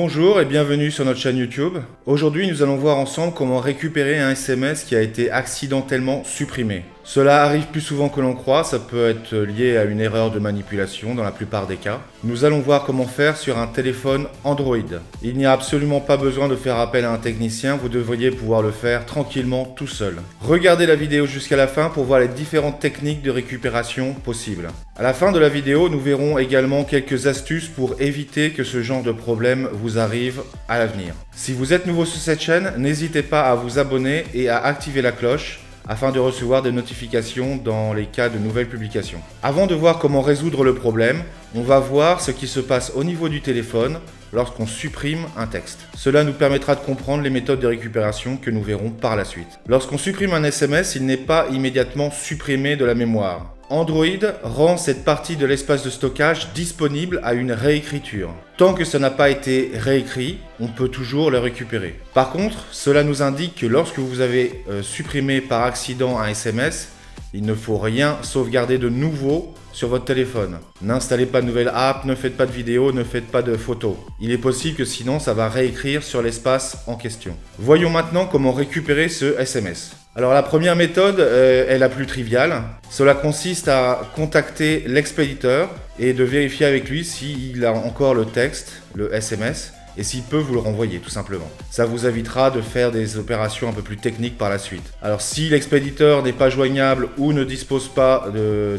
Bonjour et bienvenue sur notre chaîne YouTube. Aujourd'hui, nous allons voir ensemble comment récupérer un SMS qui a été accidentellement supprimé. Cela arrive plus souvent que l'on croit, ça peut être lié à une erreur de manipulation dans la plupart des cas. Nous allons voir comment faire sur un téléphone Android. Il n'y a absolument pas besoin de faire appel à un technicien, vous devriez pouvoir le faire tranquillement tout seul. Regardez la vidéo jusqu'à la fin pour voir les différentes techniques de récupération possibles. À la fin de la vidéo, nous verrons également quelques astuces pour éviter que ce genre de problème vous arrive à l'avenir. Si vous êtes nouveau sur cette chaîne, n'hésitez pas à vous abonner et à activer la cloche afin de recevoir des notifications dans les cas de nouvelles publications. Avant de voir comment résoudre le problème, on va voir ce qui se passe au niveau du téléphone lorsqu'on supprime un texte. Cela nous permettra de comprendre les méthodes de récupération que nous verrons par la suite. Lorsqu'on supprime un SMS, il n'est pas immédiatement supprimé de la mémoire. Android rend cette partie de l'espace de stockage disponible à une réécriture. Tant que ça n'a pas été réécrit, on peut toujours le récupérer. Par contre, cela nous indique que lorsque vous avez supprimé par accident un SMS, il ne faut rien sauvegarder de nouveau sur votre téléphone. N'installez pas de nouvelle app, ne faites pas de vidéos, ne faites pas de photos. Il est possible que sinon ça va réécrire sur l'espace en question. Voyons maintenant comment récupérer ce SMS. Alors la première méthode est la plus triviale. Cela consiste à contacter l'expéditeur et de vérifier avec lui s'il a encore le texte, le SMS, et s'il peut vous le renvoyer tout simplement. Ça vous évitera de faire des opérations un peu plus techniques par la suite. Alors si l'expéditeur n'est pas joignable ou ne dispose pas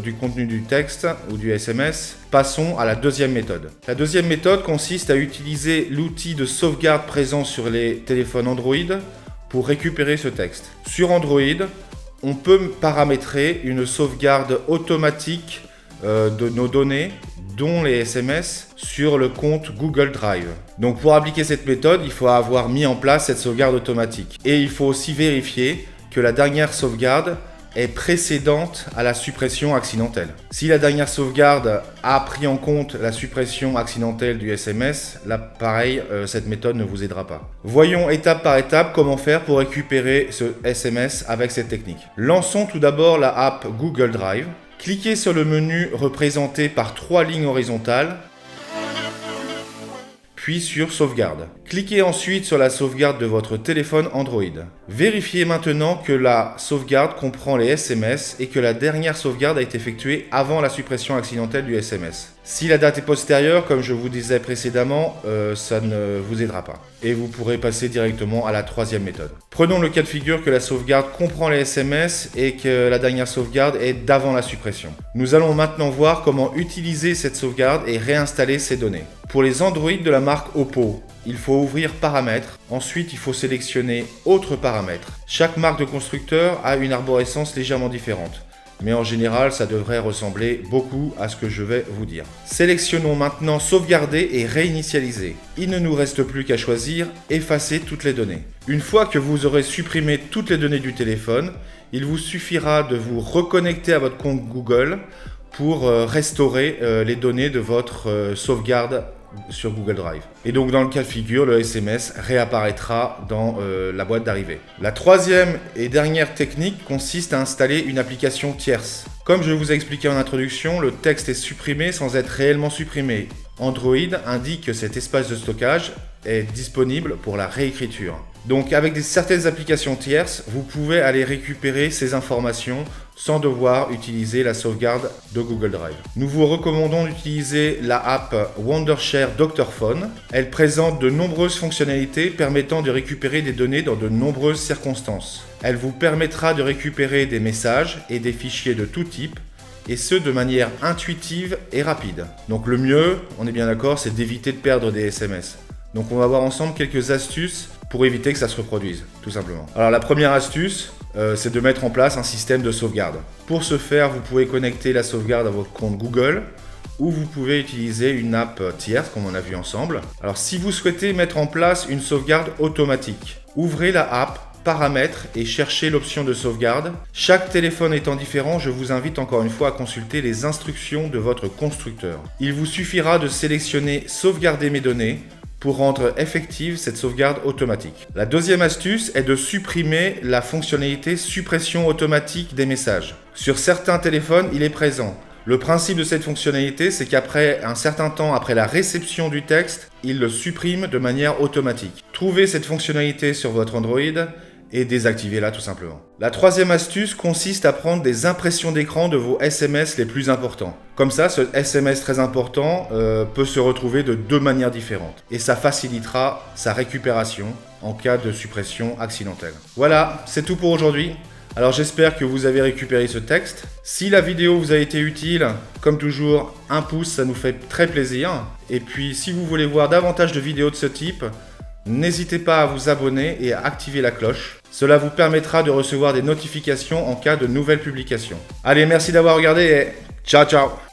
du contenu du texte ou du SMS, passons à la deuxième méthode. La deuxième méthode consiste à utiliser l'outil de sauvegarde présent sur les téléphones Android pour récupérer ce texte. Sur Android, on peut paramétrer une sauvegarde automatique de nos données, dont les SMS, sur le compte Google Drive. Donc pour appliquer cette méthode, il faut avoir mis en place cette sauvegarde automatique. Et il faut aussi vérifier que la dernière sauvegarde est précédente à la suppression accidentelle. Si la dernière sauvegarde a pris en compte la suppression accidentelle du SMS, là pareil, cette méthode ne vous aidera pas. Voyons étape par étape comment faire pour récupérer ce SMS avec cette technique. Lançons tout d'abord la app Google Drive. Cliquez sur le menu représenté par 3 lignes horizontales, puis sur Sauvegarde. Cliquez ensuite sur la sauvegarde de votre téléphone Android. Vérifiez maintenant que la sauvegarde comprend les SMS et que la dernière sauvegarde a été effectuée avant la suppression accidentelle du SMS. Si la date est postérieure, comme je vous disais précédemment, ça ne vous aidera pas. Et vous pourrez passer directement à la troisième méthode. Prenons le cas de figure que la sauvegarde comprend les SMS et que la dernière sauvegarde est d'avant la suppression. Nous allons maintenant voir comment utiliser cette sauvegarde et réinstaller ces données. Pour les Android de la marque Oppo, il faut ouvrir Paramètres. Ensuite, il faut sélectionner Autres paramètres. Chaque marque de constructeur a une arborescence légèrement différente, mais en général, ça devrait ressembler beaucoup à ce que je vais vous dire. Sélectionnons maintenant Sauvegarder et réinitialiser. Il ne nous reste plus qu'à choisir Effacer toutes les données. Une fois que vous aurez supprimé toutes les données du téléphone, il vous suffira de vous reconnecter à votre compte Google pour restaurer les données de votre sauvegarde sur Google Drive. Et donc dans le cas de figure, le SMS réapparaîtra dans la boîte d'arrivée. La troisième et dernière technique consiste à installer une application tierce. Comme je vous ai expliqué en introduction, le texte est supprimé sans être réellement supprimé. Android indique que cet espace de stockage est disponible pour la réécriture. Donc avec certaines applications tierces, vous pouvez aller récupérer ces informations sans devoir utiliser la sauvegarde de Google Drive. Nous vous recommandons d'utiliser la app Wondershare Doctorphone. Elle présente de nombreuses fonctionnalités permettant de récupérer des données dans de nombreuses circonstances. Elle vous permettra de récupérer des messages et des fichiers de tout type, et ce de manière intuitive et rapide. Donc le mieux, on est bien d'accord, c'est d'éviter de perdre des SMS. Donc on va voir ensemble quelques astuces pour éviter que ça se reproduise, tout simplement. Alors la première astuce, c'est de mettre en place un système de sauvegarde. Pour ce faire, vous pouvez connecter la sauvegarde à votre compte Google ou vous pouvez utiliser une app tierce comme on a vu ensemble. Alors si vous souhaitez mettre en place une sauvegarde automatique, ouvrez la app Paramètres et cherchez l'option de sauvegarde. Chaque téléphone étant différent, je vous invite encore une fois à consulter les instructions de votre constructeur. Il vous suffira de sélectionner Sauvegarder mes données pour rendre effective cette sauvegarde automatique. La deuxième astuce est de supprimer la fonctionnalité suppression automatique des messages. Sur certains téléphones, il est présent. Le principe de cette fonctionnalité, c'est qu'après un certain temps, après la réception du texte, il le supprime de manière automatique. Trouvez cette fonctionnalité sur votre Android et désactivez-la tout simplement. La troisième astuce consiste à prendre des impressions d'écran de vos SMS les plus importants. Comme ça, ce SMS très important peut se retrouver de deux manières différentes. Et ça facilitera sa récupération en cas de suppression accidentelle. Voilà, c'est tout pour aujourd'hui. Alors j'espère que vous avez récupéré ce texte. Si la vidéo vous a été utile, comme toujours, un pouce, ça nous fait très plaisir. Et puis si vous voulez voir davantage de vidéos de ce type, n'hésitez pas à vous abonner et à activer la cloche. Cela vous permettra de recevoir des notifications en cas de nouvelles publications. Allez, merci d'avoir regardé et ciao ciao!